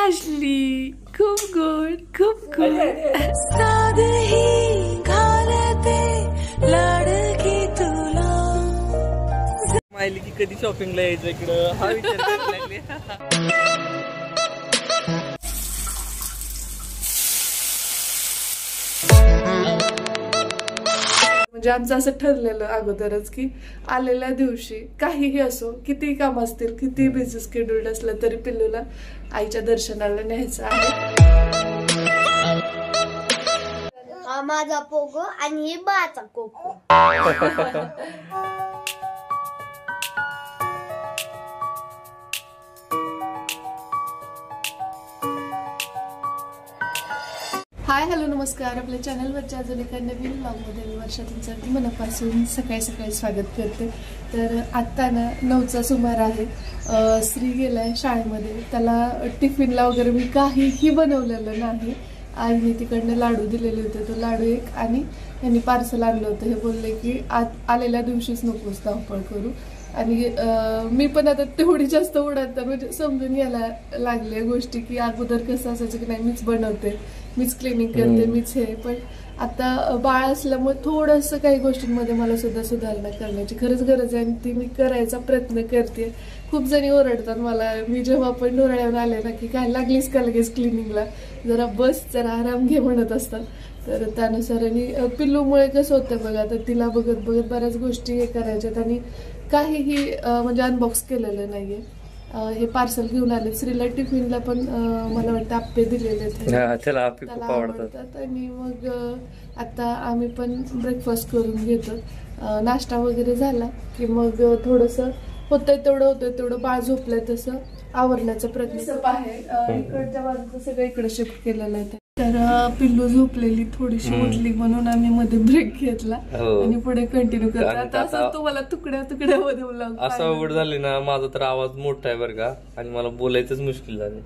असली खूप गोड खूप गोड माहिली की कधी शॉपिंगला यायचं इकडं हा विचार करायला लागले. म्हणजे आमचं असं ठरलेलं अगोदरच की आलेल्या दिवशी काहीही असो, कितीही काम असतील, किती बिझी शेड्यूल असलं तरी पिल्लूला आईच्या दर्शनाला न्यायचं आहे. हा माझा पोगो आणि हे बाचा कोको. हाय हॅलो नमस्कार. आपल्या चॅनलवरच्या अजून एका नवीन व्लॉगमध्ये वर्षा तुमचं मनापासून सकाळी सकाळी स्वागत करते. तर आत्ता ना 9चा सुमार आहे. श्री गेलाय शाळेमध्ये. त्याला टिफिनला वगैरे मी काहीही बनवलेलं नाही. आईने तिकडनं लाडू दिलेले होते. तो लाडू एक आणि यांनी पार्सल आणलं होतं. हे बोलले की आलेल्या दिवशीच नकोस धावपळ करू. आणि मी पण आता तेवढी जास्त उडत म्हणजे समजून यायला लागल्या गोष्टी की अगोदर कसं असायचं की नाही मीच बनवते, मीच क्लिनिंग करते, मीच हे. पण आता बाळ असल्यामुळे थोडंसं काही गोष्टींमध्ये मला सुद्धा सुधारणा करण्याची खरंच गरज आहे आणि ती मी करायचा प्रयत्न करते. खूप जणी ओरडतात मला, मी जेव्हा पण डोळ्यावर आले ना की काय लागलीस का लगेच क्लिनिंगला, जरा बस जरा आराम घे म्हणत असतात. तर त्यानुसार आणि पिल्लूमुळे कसं होतं बघा, तर तिला बघत बघत बऱ्याच गोष्टी हे करायच्यात आणि काहीही म्हणजे अनबॉक्स केलेलं नाहीये. हे पार्सल घेऊन आले. श्रीला टिफिनला पण मला वाटतं आप्पे दिलेले त्याला आवडतात. आणि मग आता आम्ही पण ब्रेकफास्ट करून घेतो. नाश्ता वगैरे झाला की मग थोडंसं होतंय तेवढं बाळ झोपलंय तसं आवरण्याचा प्रयत्न आहे. इकडच्या बाजूचं सगळं इकडे शिफ्ट केलेलं आहे. तर पिल्लू झोपलेली थोडीशी उठली म्हणून आम्ही मध्ये ब्रेक घेतला आणि पुढे कंटिन्यू करतो. आता असं तुम्हाला तुकड्या मध्ये असं अवघड झाले ना. माझा तर आवाज मोठा आहे बरं का आणि मला बोलायचंच मुश्किल झालं.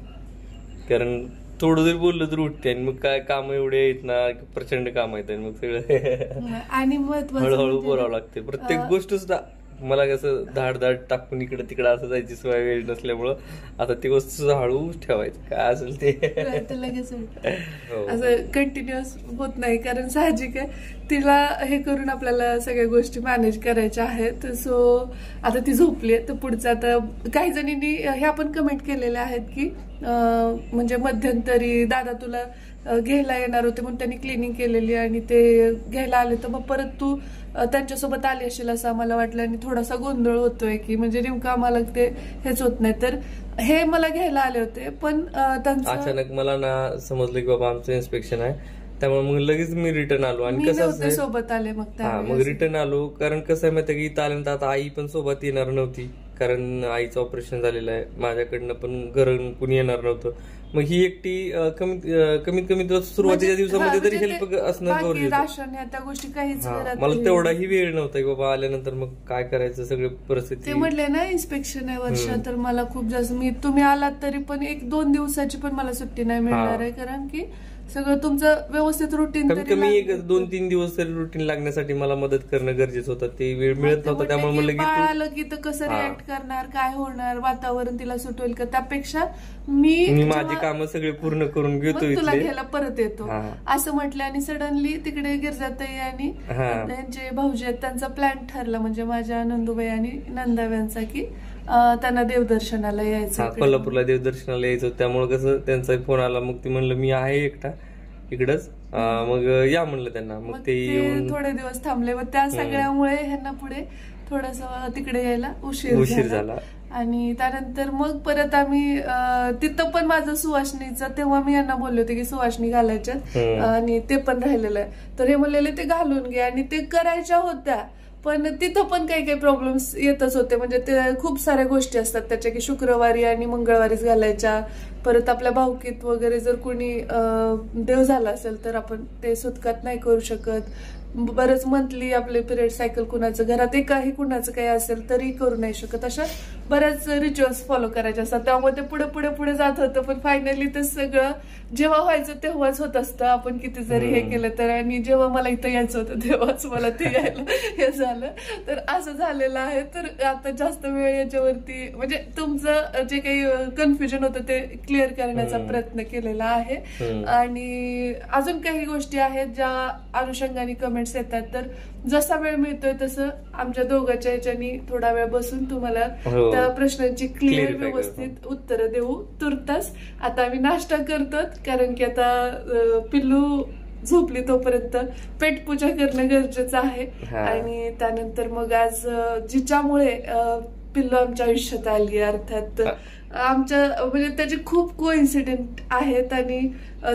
कारण थोडं जरी बोललं तर उठते आणि मग काय काम एवढे आहेत ना, प्रचंड काम आहेत मग सगळं आणि महत्वाचं हळूहळू बोलावं लागते प्रत्येक गोष्ट सुद्धा. मला कसं धाड टाकून इकडे तिकडे असं जायची सवय वेळ नसल्यामुळं आता ती वस्तू हळू ठेवायची काय असेल ते लगेच असं कंटिन्युअस होत नाही. कारण साहजिक आहे तिला हे करून आपल्याला सगळ्या गोष्टी मॅनेज करायच्या आहेत. सो आता ती झोपली आहे. तर पुढचं आता काही जणींनी हे आपण कमेंट केलेले आहेत की म्हणजे मध्यंतरी दादा तुला घ्यायला येणार होते म्हणून त्यांनी क्लिनिंग केलेली आणि ते घ्यायला आले तर मग परत तू त्यांच्यासोबत आली असेल असं आम्हाला वाटलं आणि थोडासा गोंधळ होतोय की म्हणजे नेमकं आम्हाला ते हेच होत नाही. तर हे मला घ्यायला आले होते पण त्यांचं अचानक मला ना समजलं की बाबा आमचं इन्स्पेक्शन आहे, त्यामुळे मग लगेच मी रिटर्न आलो. आणि कसं सोबत आले मग रिटर्न आलो. कारण कसं आहे माहिती की इथं आल्यानंतर आता आई पण सोबत येणार नव्हती कारण आईचं ऑपरेशन झालेलं आहे. माझ्याकडनं पण घरून कुणी येणार नव्हतं. मग ही एकटी कमीत कमी सुरुवातीच्या दिवसामध्ये तरी हेल्प असणं त्या गोष्टी काहीच मला तेवढाही वेळ नव्हता की बाबा आल्यानंतर मग काय करायचं सगळी परिस्थिती. ते म्हटले ना इन्स्पेक्शन आहे वर्ष, तर मला खूप जास्त तुम्ही आलात तरी पण 1-2 दिवसाची पण मला सुट्टी नाही मिळणार आहे. कारण की सगळं तुमचं व्यवस्थित रुटीन कमी 1-2-3 दिवस तरी रुटीन लागण्यासाठी मला मदत करणं गरजेचं होतं. ते वेळ मिळत नव्हता त्यामुळे म्हणलं आलं की तर कसं रिॲक्ट करणार, काय होणार, वातावरण तिला सुट होईल का, त्यापेक्षा मी माझी कामं सगळे पूर्ण करून घेतो, तुला घ्यायला परत येतो असं म्हटलं. आणि सडनली तिकडे गिरजाताई आणि त्यांचे भाऊजी आहेत त्यांचा प्लॅन ठरला म्हणजे माझ्या नंदुबाई आणि नंदाव्यांचा की त्यांना देवदर्शनाला यायचं, कोल्हापूरला देवदर्शनाला यायचं. त्यामुळे कसं त्यांचा फोन आला. मग ते म्हणलं मी आहे एकटा इकडच, मग या म्हणलं त्यांना. मग ते थोडे दिवस थांबले. व त्या सगळ्यामुळे ह्यांना पुढे थोडस तिकडे यायला उशीर झाला. आणि त्यानंतर मग परत आम्ही तिथं पण माझं सुवासनीचं तेव्हा मी यांना बोलले होते की सुवासनी घालायच्यात आणि ते पण राहिलेलं आहे. तर हे म्हणलेले ते घालून घे आणि ते करायच्या होत्या पण तिथं पण काही प्रॉब्लेम्स येतच होते. म्हणजे ते खूप साऱ्या गोष्टी असतात त्याच्या की शुक्रवारी आणि मंगळवारीच घालायच्या. परत आपल्या भावकीत वगैरे जर कोणी देव झाला असेल तर आपण ते सुतकात नाही करू शकत. बरंच मंथली आपले पिरियड सायकल कुणाचं घरात एकाही कुणाचं काही असेल तरी करू नाही शकत, अशा बऱ्याच रिच्युअल्स फॉलो करायचे असतात. त्यामुळे ते पुढे पुढे पुढे जात होतं, पण फायनली ते सगळं जेव्हा व्हायचं तेव्हाच होत असतं, आपण किती जरी हे केलं तर. आणि जेव्हा मला इथं यायचं होतं तेव्हाच मला ते यायला हे झालं, तर असं झालेलं आहे. तर आता जास्त वेळ याच्यावरती म्हणजे तुमचं जे काही कन्फ्युजन होतं ते क्लिअर करण्याचा प्रयत्न केलेला आहे. आणि अजून काही गोष्टी आहेत ज्या अनुषंगाने कमेंट्स येतात, तर जसा वेळ मिळतोय तसं आमच्या दोघांच्या ह्याच्यानी थोडा वेळ बसून तुम्हाला त्या प्रश्नांची क्लिअर व्यवस्थित उत्तरं देऊ. तुर्तास आता आम्ही नाश्ता करतो, कारण की आता पिल्लू झोपली तोपर्यंत पेटपूजा करणं गरजेचं आहे. आणि त्यानंतर मग आज जिच्यामुळे पिल्लू आमच्या आयुष्यात आली, अर्थात आमच्या म्हणजे त्याचे खूप कोइन्सिडेंट आहेत आणि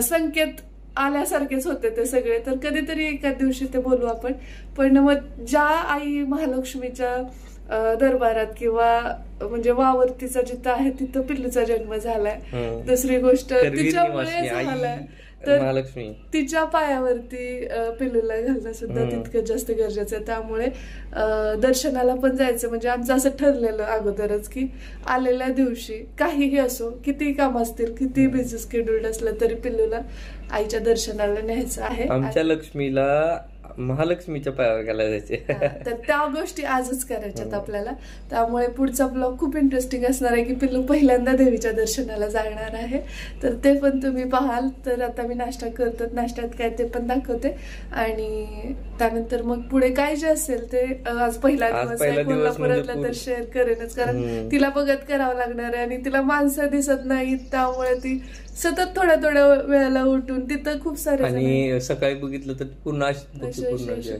संकेत आल्यासारखेच होते ते सगळे, तर कधीतरी एका दिवशी ते बोलू आपण. पण मग ज्या आई महालक्ष्मीच्या दरबारात किंवा म्हणजे वावरतीचा जिथं आहे तिथं पिल्लूचा जन्म झालाय. दुसरी गोष्ट तिच्यामुळे झालाय, तर महालक्ष्मी तिच्या पायावरती पिल्लूला घालणं सुद्धा तितकं जास्त गरजेचं आहे. त्यामुळे दर्शनाला पण जायचं म्हणजे आमचं असं ठरलेलं अगोदरच की आलेल्या दिवशी काहीही असो, किती काम असतील, किती बिझी शेड्यूल्ड असलं तरी पिल्लूला आईच्या दर्शनाला न्यायचं आहे. आमच्या लक्ष्मीला महालक्ष्मीच्या पायावर घालायचे. तर त्या गोष्टी आजच करायच्यात आपल्याला. त्यामुळे पुढचा ब्लॉग खूप इंटरेस्टिंग असणार आहे की पिल्लू पहिल्यांदा देवीच्या दर्शनाला जाणार आहे, तर ते पण तुम्ही पाहाल. तर आता मी नाश्ता करतो, नाश्त्यात काय ते पण दाखवते आणि त्यानंतर मग पुढे काय जे असेल ते आज पहिला दिवस आहे कोल्हापुरातला तर शेअर करेनच, कारण तिला बघत करावं लागणार आहे आणि तिला माणसं दिसत नाहीत, त्यामुळे ती सतत थोड्या थोड्या वेळेला उठून तिथं खूप सारे आणि सकाळी बघितलं तर पुन्हा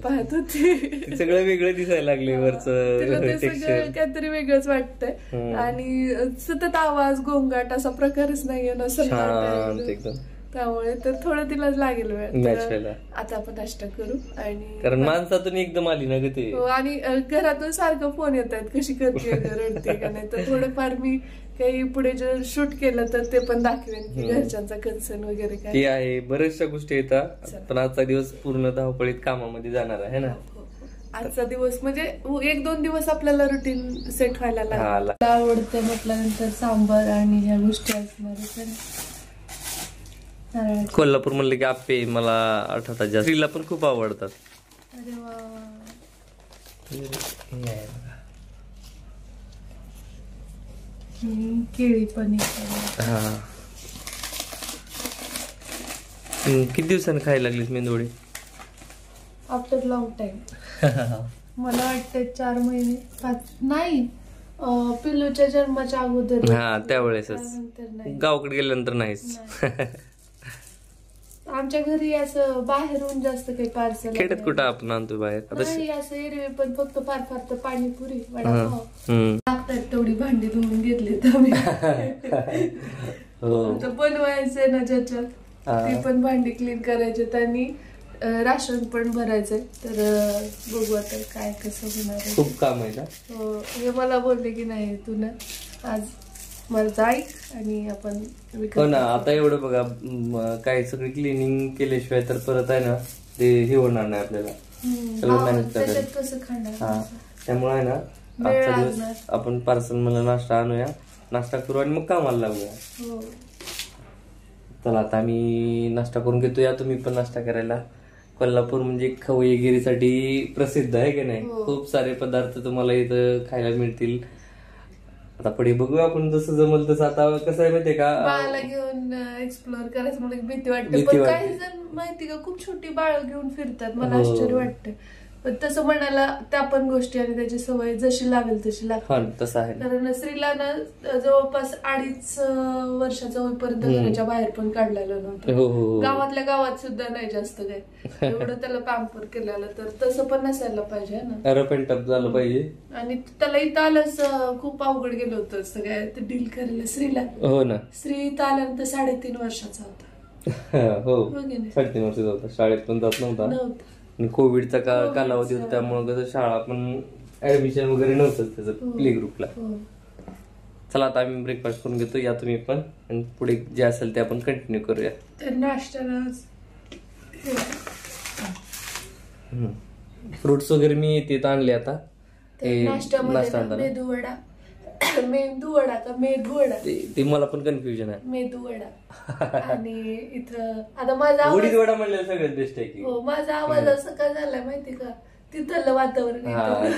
पाहत होती, सगळं वेगळं दिसायला लागले वरचं सगळं काहीतरी वेगळंच वाटतंय. आणि सतत आवाज गोंगाट असा प्रकारच नाहीये ना एकदम, त्यामुळे तर थोडं तिला लागेल वेळ. आता आपण नाश्ता करू आणि कारण माणसातून एकदम आली ना ग ते. आणि घरातून सारखं फोन येत आहेत कशी करते रडते का नाही, तर थोडंफार मी काही पुढे जे शूट केलं तर ते पण दाखवेन की घरच्यांचा कन्सर्न वगैरे काय ते आहे. बऱ्याचशा गोष्टी येतात, पण आजचा दिवस पूर्ण धावपळीत कामामध्ये जाणार आहे ना. आजचा दिवस म्हणजे 1-2 दिवस आपल्याला रुटीन सेट व्हायला लागलं. आवडते म्हटल्यानंतर सांबार आणि ह्या गोष्टी असणार. कोल्हापूर म्हणले की आप्पे मला आठवतात जास्त, स्त्रीला पण खूप आवडतात. अरे वा, केळी पनीर. हा, किती दिवसांनी खायला लागलीस मेंदोडी? After long time. मला वाटतं 4 महिने 5 नाही, पिल्लूच्या जन्माच्या अगोदर. हा, त्यावेळेसच. गावाकडे गेल्यानंतर नाहीच. आमच्या घरी असं बाहेरून जास्त काही पार्सल खेड्यात कुठं आपण आणतो बाहेर, नाही असं एरवी पण फक्त फार फार तर पाणीपुरी लागतात तेवढी भांडी धुवून घेतली तर बनवायचंय ना ज्याच्यात ती पण भांडी क्लीन करायचे आणि राशन पण भरायचंय. तर बघू आता काय कसं होणार आहे. खूप काम आहे ना. हे मला बोलले की नाही तू ना आज मला जाईक आणि आपण हो ना. आता एवढं बघा काय सगळी क्लिनिंग केल्याशिवाय तर परत आहे ना ते हे होणार नाही आपल्याला, सगळं मॅनेज करायचं. कसं खाणार. त्यामुळे आहे ना आजचा दिवस आपण पार्सल मला नाश्ता आणूया, नाश्ता करू आणि मग कामाला लागूया. चला आता आम्ही नाश्ता करून घेतो, या तुम्ही पण नाश्ता करायला. कोल्हापूर म्हणजे खवईगिरीसाठी प्रसिद्ध आहे की नाही. खूप सारे पदार्थ तुम्हाला इथं खायला मिळतील. आता पुढे बघूया आपण जसं जमल तसं. आता कसं आहे माहितीये का, बाळाला घेऊन एक्सप्लोर करायचं मला भीती वाटते, पण काही जण माहिती का खूप छोटी बाळ घेऊन फिरतात, मला आश्चर्य वाटतं. पण तसं म्हणायला त्या पण गोष्टी आणि त्याची सवय जशी लागेल तशी लागते. तसं आहे. कारण स्त्रीला ना जवळपास 2.5 वर्षाचा होईपर्यंत घराच्या बाहेर पण काढलेलं नव्हतं. गावातल्या गावात सुद्धा नाही जास्त काय एवढं त्याला पॅम्पर केलेलं, तर तसं पण नसायला पाहिजे ना. रपेंटअप झालं पाहिजे. आणि त्याला इथं आलंच खूप अवघड गेलं होतं सगळ्या डील करायला स्त्रीला. हो ना. स्त्री इथं आल्यानंतर 3.5 वर्षाचा होता. हो 3.5 वर्षाचा होता. शाळेत पण जात नव्हता. कोविडचा कालावधी होता, त्यामुळे कसं शाळा पण ऍडमिशन वगैरे नव्हतं त्याचं प्ले ग्रुपला. चला आता आम्ही ब्रेकफास्ट करून घेतो, या तुम्ही पण, आणि पुढे जे असेल ते आपण कंटिन्यू करूया. नाश्त्याला फ्रुट्स वगैरे मी ते आणले आता. नाश्त्यामध्ये मेंदू वडा का मेदू वडा ते मला पण कन्फ्युजन आहे. मेदू वडा. आणि इथं आता माझा उडीद वडा म्हणलं सगळ्यात बेस्ट आहे की. हो, माझा आवाज असं का झालाय माहिती का, तिथलं वातावरण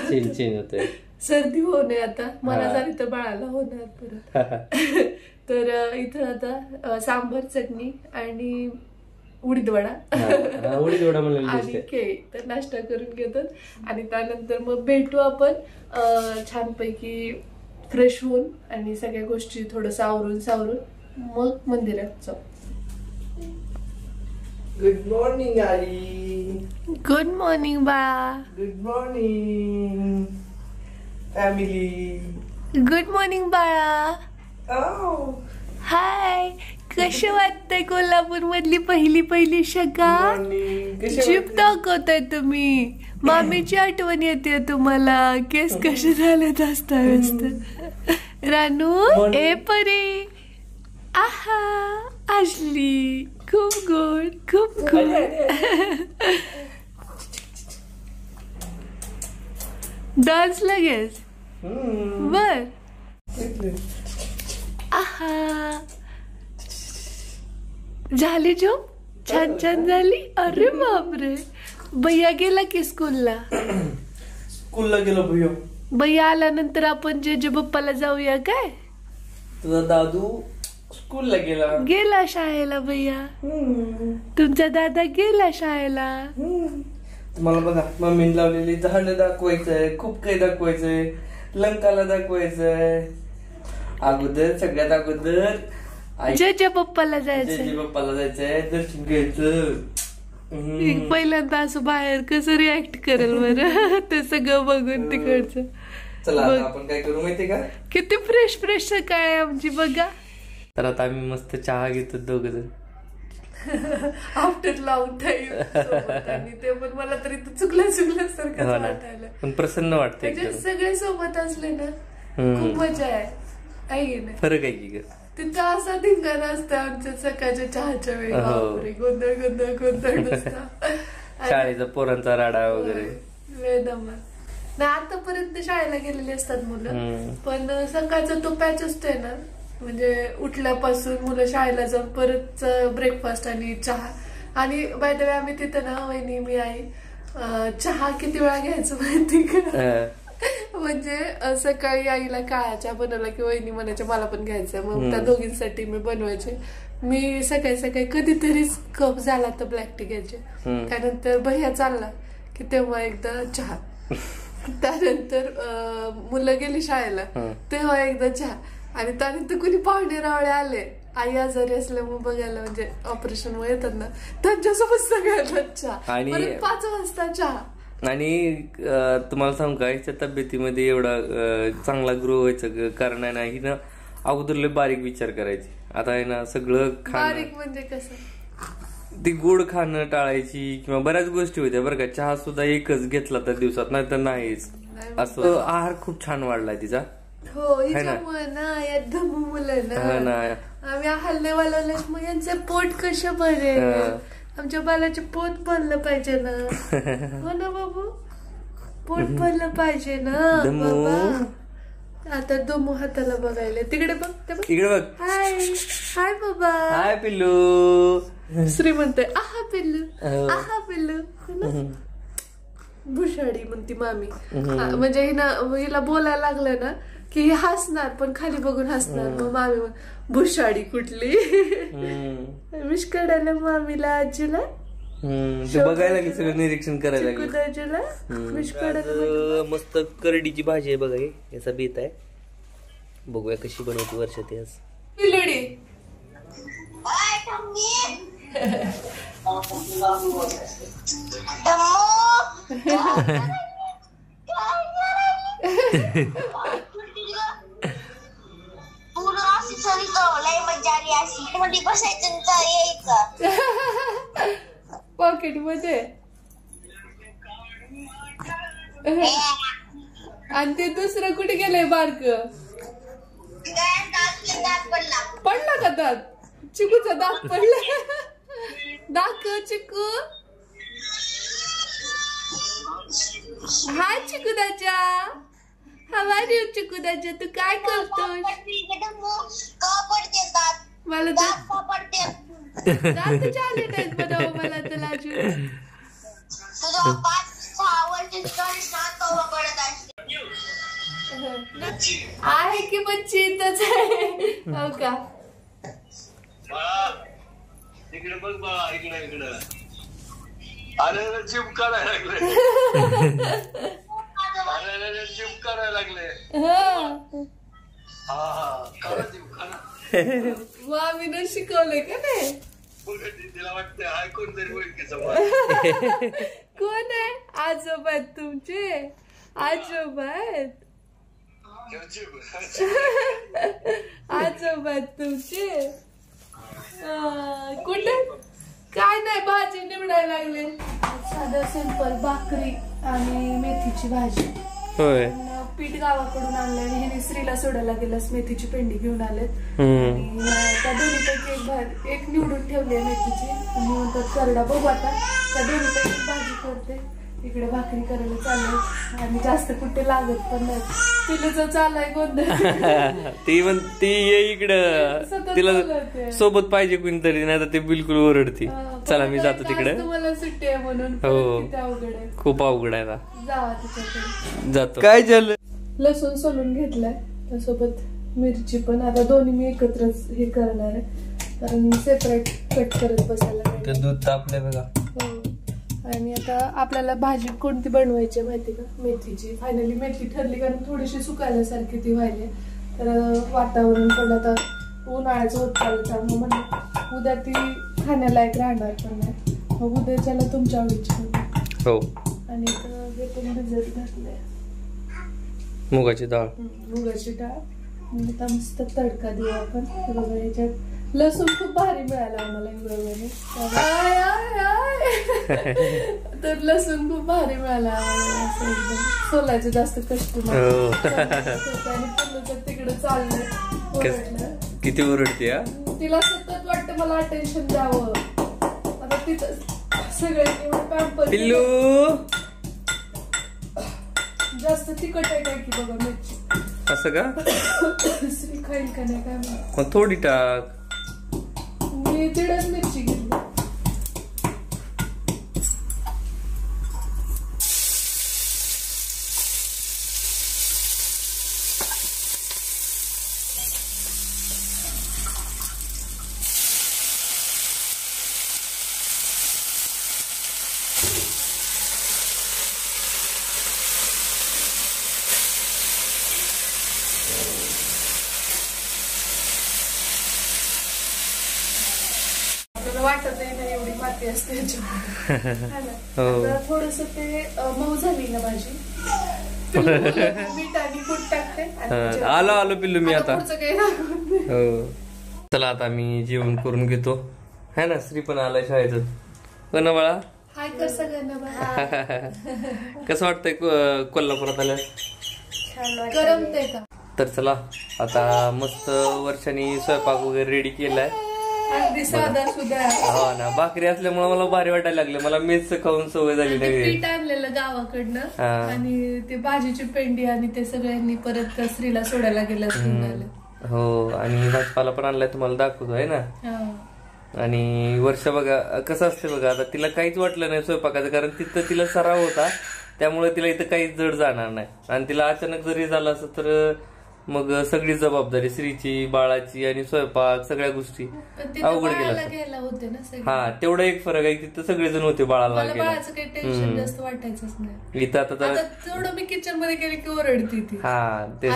चेंज होतंय. सर्दी होऊ नये आता मला, झाली तर बाळाला होणार परत. तर इथं आता सांबर चटणी आणि उडीद वडा आणि केळी तर नाश्ता करून घेतात आणि त्यानंतर मग भेटू आपण छानपैकी फ्रेश होऊन आणि सगळ्या गोष्टी थोडस आवरून सावरून मग मंदिरात जाऊ. गुड मॉर्निंग आई. गुड मॉर्निंग बाळा. Good morning family. Good morning बाळा. हाय, कशी वाटतंय कोल्हापूर मधली पहिली शका? जीप दाखवताय तुम्ही. मामीची आठवण येते तुम्हाला. केस कसे झालेत असतात. रानू ए परी. आहा आजली खूप गोड खूप गोड. डान्स लगेच बर. आहा झाली झोप छान छान झाली. अरे बापरे, भैया गेला की स्कूलला गेलो भैया. भैया आल्यानंतर आपण जे बाप्पाला जाऊया काय. तुझा दादू स्कूलला गेला शाळेला. भैया तुमचा दादा गेला शाळेला. तुम्हाला बघा मम्मीने लावलेली झाडं दाखवायचंय, खूप काही दाखवायचंय, लंकाला दाखवायचंय. सगळ्यात अगोदर जय बाप्पाला जायचंय. बाप्पाला जायचंय, दर्शन घ्यायचं. पहिल्यांदा असं बाहेर कसं रिॲक्ट करेल बरं ते सगळं बघून तिकडचं. चला आपण काय करू माहितीये का, किती फ्रेश सकाळ आमची बघा. तर आता आम्ही मस्त चहा घेतो दोघ जण आफ्टर लॉंग टाइम. आणि ते पण मला तरी चुकल्यासारखं वाटायला, पण प्रसन्न वाटतंय. सगळे सोबत असले ना खूप मजा आहे. फरक आहे की तिथं असा धिंगाणा असतं आमच्या सकाळच्या चहाच्या वेळी. गोंधळ नसता. शाळेचा पोरांचा राडा वगैरे नाही. आतापर्यंत शाळेला गेलेली असतात मुलं, पण सकाळचा तो पॅच असतोय ना, म्हणजे उठल्यापासून मुलं शाळेला जाऊन परत ब्रेकफास्ट आणि चहा. आणि बाय द वे आम्ही तिथं ना वहिनी मी आई चहा किती वेळा घ्यायचं माहिती का. म्हणजे सकाळी आईला काळा चहा बनवला की वहिनी म्हणायच्या मला पण घ्यायचं. मग त्या दोघींसाठी मी बनवायचे. मी सकाळी कधीतरीच कप झाला तर ब्लॅक टी घ्यायचे. त्यानंतर भैया चालला की तेव्हा एकदा चहा. त्यानंतर मुलं गेली शाळेला तेव्हा एकदा चहा. आणि त्यानंतर कुणी पाहुणे रावळे आले, आई आजारी असल्यामुळे बघायला, म्हणजे ऑपरेशन वर येतात ना, त्यांच्यासोबत सगळ्यांना चहा. 5 वाजता चहा. आणि तुम्हाला सांगू का, हिच्या तब्येतीमध्ये एवढा चांगला ग्रो व्हायचं कारण आहे ना, ही ना अगोदर बारीक विचार करायची. आता आहे ना सगळं बारीक म्हणजे कसं, ती गोड खाणं टाळायची किंवा बऱ्याच गोष्टी होत्या बरं का. चहा सुद्धा एकच घेतला तर दिवसात, नाही तर नाहीच. असं आहार खूप छान वाढलाय तिचा. हो, हिच्यामुळे ना या धमू मुलं ना आम्ही हल्ले वालवले, मग यांचं पोट कसं भरेल. आमच्या बालाचे पोट भरलं पाहिजे ना. हो ना बाबू, पोट भरलं पाहिजे ना बाबा. आता दमू हाताला बघायला. तिकडे बघ, इकडे बघ. हाय बाबा. हाय पिल्लू. श्रीमंत आहा पिल्लू, आहा पिल्लू. भुशाडी म्हणती मामी. म्हणजे हिला बोलायला लागलं ना की हसणार, पण खाली बघून हसणार. मग मामी भुशाडी कुठली. विश काढायला मामीला, आजीला बघायला लागेल, सगळं निरीक्षण करायला लागेल. आजीला विश काढायला. मस्त करडीची भाजी आहे बघा, याचा बेत आहे. बघूया कशी बनवते वर्षा ती आज. पिलडी पॉकेट मध्ये. आणि ते दुसरं कुठे गेलंय बारक. पडला का दात. चिकूचा दात पडला. दाखव चिकू. हाय चिकुदाच्या, हाव आर यू चिकुदाच्या, तू काय करतोस? मला दात चालले नाहीत बनाव मला तर लाजू. आहे की बच्ची इथंच आहे. हो का? इकडे बघ बाळा, इकडे इकडे. अरे जिम करायला लागले. अरे जिम करायला लागले. हा करा जिम करा. मामीनं शिकवलंय का नाही? तिला वाटतं हाय कोणतरी ओळखीचा. कोण आहे? आजोबा आहेत तुमचे? आजोबा आहेत, आजोबा आहेत तुमचे. कुठे? काय नाही, भाजी निवडायला लागले. साधं सिंपल भाकरी आणि मेथीची भाजी. होय. पीठ गावाकडून आणलंय आणि ह्याने श्रीला सोडायला गेलास मेथीची पेंडी घेऊन आलेत. आणि त्या दोन्हीपैकी एक निवडून ठेवली आहे मेथीची आणि नंतर करडा. बघू आता त्या दोन्हीपैकी भाजी करते. इकडे भाकरी करायला चाललंय आणि जास्त कुठे लागत पण नाही. तिला चाललाय गोंधळ. ती ये इकडं, तिला सोबत पाहिजे कोणीतरी, नाही तर ते बिलकुल ओरडती. चला मी जातो तिकडे. तुम्हाला सुट्टी आहे म्हणून. हो, अवघड आहे, खूप अवघड आहे. जावा तिच्याकडे. जातो. काय झालं? लसूण सोलून घेतलाय, त्यासोबत मिरची पण. आता दोन्ही मी एकत्रच हे करणार आहे कारण सेपरेट कट करत बसायला नाही. दूध तापलंय बघा. हो. आणि आता आपल्याला भाजी कोणती बनवायची माहिती का? मेथीची. फायनली मेथी ठरली कारण थोडीशी सुकायल्यासारखी ती व्हायली. तर वातावरण पण आता उन्हाळ्याचं होत चाललं, त्यामुळे म्हणलं उद्या ती खाण्यालायक राहणार पण नाही. मग उद्याच्याला तुमच्या आवडीची. हो. आणि हे पण भिजत घातलंय मुगाची डाळ. मुगाची डाळ. आता मस्त तडका देऊ आपण. बघा ह्याच्यात लसूण खूप भारी मिळाला आम्हाला इंग्रजाने. तर लसूण खूप भारी मिळाला आम्हाला. असं एकदम सोलायचं जास्त कष्ट नाही. आणि तिकडे चाललंय. किती ओरडते? तिला सतत वाटतं मला अटेन्शन द्यावं. आता तिथं सगळ्यांनी पॅम्पर. पिल्लू जास्त तिखट आहे काय की बघा मिरची. असं का? श्री खाईल का नाही काय माहिती. मग थोडी टाक. मी तिडच मिरची घेतली. वाटत नाही एवढी माती असते. थोडस ते मऊ झाली ना भाजी. मीठ आणि कूट टाकते. आलो पिल्लू मी आता. हो. चला आता मी जेवण करून घेतो. है ना, श्री पण आलाय शाळेतून. हो ना बाळा? हाय कर सगळ्यांना. कसं वाटतंय कोल्हापुरात आल्या? करमते का? तर चला आता मस्त वर्षांनी स्वयंपाक वगैरे रेडी केलाय. अगदी साधा सुद्धा. हो ना, भाकरी असल्यामुळे मला भारी वाटायला लागले. मला मेसचं खाऊन सवय झाली नाही. पीठ आणलेलं गावाकडनं आणि ते भाजीची पेंडी आणि ते सगळ्यांनी परत श्रीला सोडायला गेलं. हो. आणि भाजपाला पण आणलाय, तुम्हाला दाखवतो आहे ना. आणि वर्ष बघा कसं असते बघा. आता तिला काहीच वाटलं नाही स्वयंपाकाचं कारण तिथं तिला सराव होता. त्यामुळे तिला इथं काहीच जड जाणार नाही. आणि तिला अचानक जरी झालं असं तर मग सगळी जबाबदारी श्रीची, बाळाची आणि स्वयंपाक सगळ्या गोष्टी अवघड गेला. हा, तेवढा एक फरक आहे. तिथं सगळेजण होते बाळाला बाळाचं काही टेन्शन जास्त वाटायचंच नाही. इथं आता थोडं मी किचन मध्ये गेले की ओरडती ती. हा, ते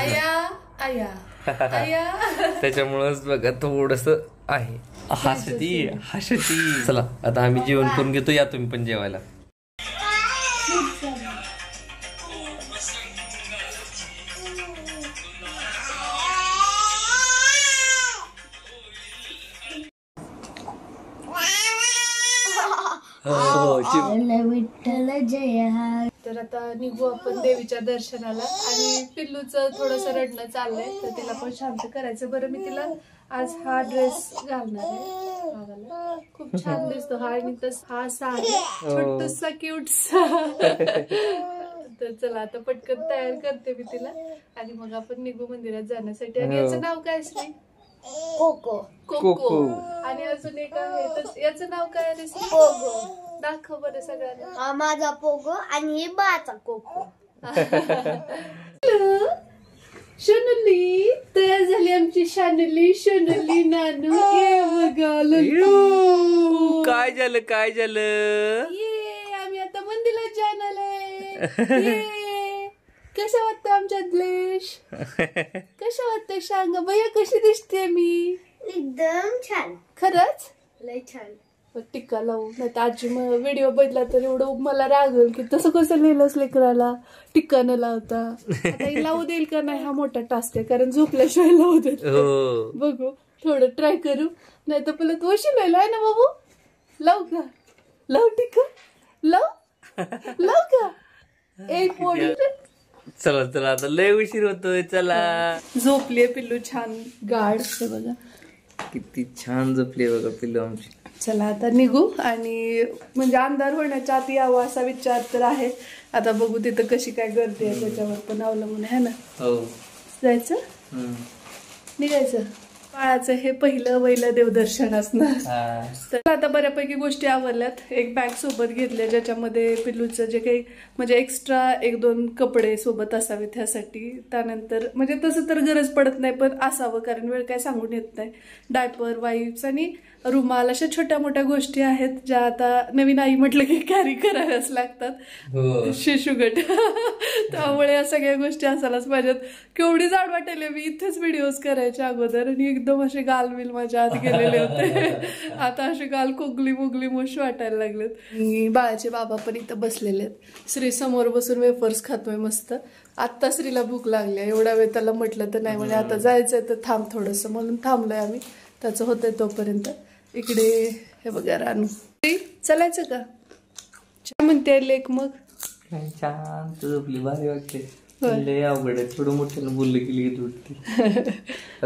त्याच्यामुळेच बघा थोडस आहे. हसती. चला आता आम्ही जेवण करून घेतो. या तुम्ही पण जेवायला. विठ्ठल जय. तर आता निघू आपण देवीच्या दर्शनाला. आणि पिल्लूचं थोडस रडणं चाललंय तर तिला पण शांत करायचं. बरं मी तिला आज हा ड्रेस घालणार आहे. खूप छान दिसतो हा. आणि हा साडी छोटसा क्यूटसा. तर चला आता पटकन तयार करते मी तिला आणि मग आपण निघू मंदिरात जाण्यासाठी. आणि याचं नाव काय श्री? कोको. कोको. आणि अजून एक आहे तर याचं नाव काय रे श्री? पोगो. दाखव बरं सगळ्यांना. माझा पोगो आणि हे बाचा कोको. शनुली तयार झाली आमची शानुली. शनुली नानू ये बघा. काय झालं काय झालं? ये आम्ही आता मंदिरात जाणार. कशा वाटतं आमच्यात द्वेष? कशा वाटतं सांगा भैया कशी दिसते मी? एकदम छान. खरंच लय छान. टिक्का लावू नाही तर आजी मग व्हिडिओ बघितला तर एवढं मला रागल की तसं कसं लिहिलंच लेकराला टिक्का न लावता. आता ही लावू देईल का नाही हा मोठा टास्क आहे कारण झोपल्याशिवाय लावू देत. बघू थोडं ट्राय करू नाही तर परत वशी आहे ना बाबू. लावू का? लाव टिक्का लाव का? एक पोळी. चला चला आता लय उशीर होतोय. चला झोपलीये पिल्लू छान गाढ. बघा किती छान झोपली बघा पिल्लू आमची. चला आता निघू आणि म्हणजे अंधार होण्याच्या आत यावं असा विचार तर आहे. आता बघू तिथं कशी काय गर्दी आहे त्याच्यावर पण अवलंबून आहे ना. हो जायचं निघायचं. बाळाचं हे पहिलं देवदर्शन असणार. तर आता बऱ्यापैकी गोष्टी आवरल्यात. एक बॅग सोबत घेतल्या ज्याच्यामध्ये पिल्लूचं जे काही म्हणजे एक्स्ट्रा 1-2 कपडे सोबत असावे त्यासाठी. त्यानंतर म्हणजे तसं तर गरज पडत नाही पण असावं कारण वेळ काय सांगून येत नाही. डायपर वाईप्स आणि रुमाल अशा छोट्या मोठ्या गोष्टी आहेत ज्या आता नवीन आई म्हटलं की कॅरी कराव्याच लागतात शिशुगट. त्यामुळे या सगळ्या गोष्टी असायलाच पाहिजेत. केवढी जाड वाटेल मी इथेच व्हिडिओज करायच्या अगोदर आणि एकदम असे गालबिल माझ्या आत गेलेले होते. आता असे गाल कोगली मुगली मोशी वाटायला लागलेत. बाळाचे बाबा पण इथं बसलेले आहेत. श्री समोर बसून वेफर्स खातोय मस्त. आत्ता श्रीला भूक लागली. एवढा वेळ त्याला म्हटलं तर नाही म्हणजे आता जायचंय तर थांब थोडस म्हणून थांबलोय आम्ही. त्याचं होतंय तोपर्यंत. इकडे हे बघा रानू. चलायचं का? छान म्हणते लेक. मग छान झोपली भारी वाटते. लय अवघड आहे. थोडं मोठ्यानं बोललं की लगेच उठते.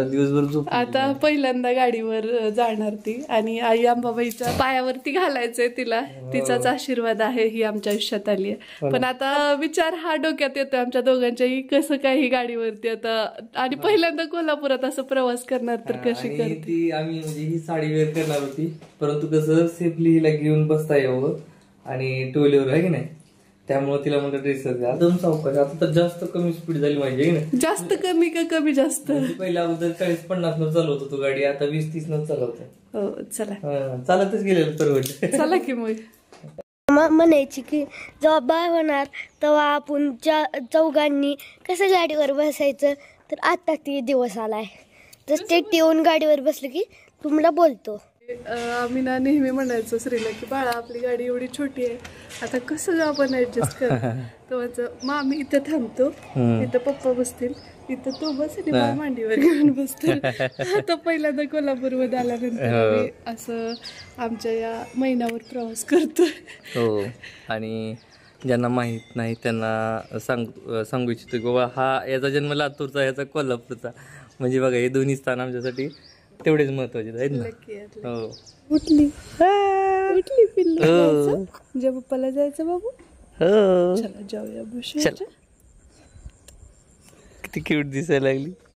दिवसभर झोप. आता पहिल्यांदा गाडीवर जाणार ती आणि आई अंबाबाईच्या पायावरती घालायचंय तिला. तिचाच आशीर्वाद आहे ही आमच्या आयुष्यात आली आहे. पण आता विचार हा डोक्यात येतोय आमच्या दोघांच्याही कसं काय ही गाडीवरती आता. आणि पहिल्यांदा कोल्हापुरात असं प्रवास करणार तर कशी करते. आम्ही म्हणजे ही साडी वेअर करणार होती परंतु कसं सेफली हिला घेऊन बसता यावं आणि टू व्हीलर आहे की नाही त्यामुळे तिला म्हणलं ड्रेस एकदम सावकाश. आता तर जास्त कमी स्पीड झाली माझी ना. जास्त कमी का कमी जास्त? पहिल्या अगोदर 40-50 न चालवतो तो गाडी. आता 20-30 न चालवतो. हो चला चालतच गेलेलं परवडलं. चला की मग. म्हणायची की जेव्हा बाळ होणार तेव्हा आपण चौघांनी कसं गाडीवर बसायचं. तर आता ते दिवस आलाय. तर ते येऊन गाडीवर बसलं की तुम्हाला बोलतो. आम्ही ना नेहमी म्हणायचो श्रीला की बाळा आपली गाडी एवढी छोटी आहे आता कसं आपण ऍडजस्ट कर. तर मग आम्ही इथं थांबतो. इथं पप्पा बसतील इथं तो बस आणि बाळ मांडीवर घेऊन बसतील. आता पहिल्यांदा कोल्हापूरमध्ये आल्यानंतर असं आमच्या या महिन्यावर प्रवास करतोय. हो आणि ज्यांना माहित नाही त्यांना सांगू इच्छितो की बाबा हा याचा जन्म लातूरचा याचा कोल्हापूरचा. म्हणजे बघा हे दोन्ही स्थान आमच्यासाठी तेवढेच महत्वाचे आहेत ना. हो उठली पिल्लू. तुझ्या पप्पाला जायचं बाबू. चला जाऊया. किती क्यूट दिसायला लागली.